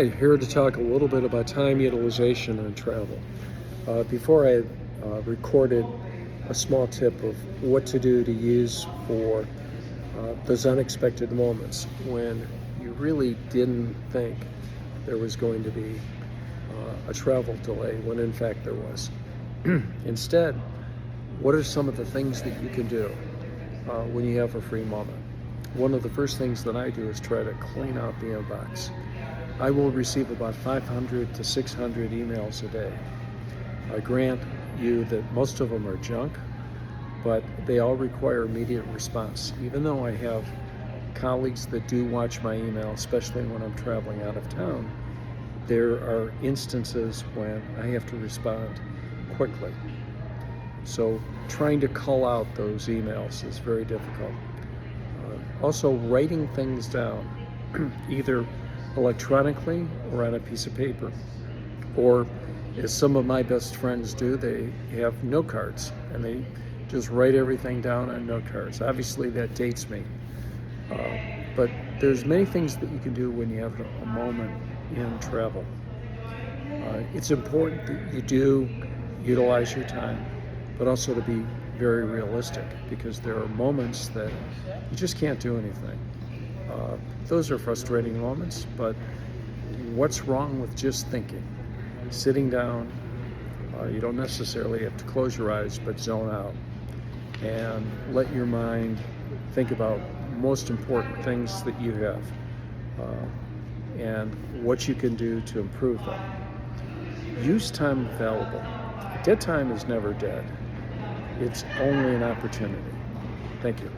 Hi, here to talk a little bit about time utilization and travel. Before I recorded a small tip of what to do to use for those unexpected moments when you really didn't think there was going to be a travel delay when in fact there was. Instead, what are some of the things that you can do when you have a free moment? One of the first things that I do is try to clean out the inbox. I will receive about 500 to 600 emails a day. I grant you that most of them are junk, but they all require immediate response. Even though I have colleagues that do watch my email, especially when I'm traveling out of town, there are instances when I have to respond quickly. So trying to cull out those emails is very difficult. Also, writing things down, either electronically or on a piece of paper, or as some of my best friends do, they have note cards and they just write everything down on note cards. Obviously that dates me, but there's many things that you can do when you have a moment in travel. It's important that you do utilize your time, but also to be very realistic, because there are moments that you just can't do anything. Those are frustrating moments, but what's wrong with just thinking? Sitting down, you don't necessarily have to close your eyes, but zone out and let your mind think about most important things that you have and what you can do to improve them. Use time available. Dead time is never dead. It's only an opportunity. Thank you.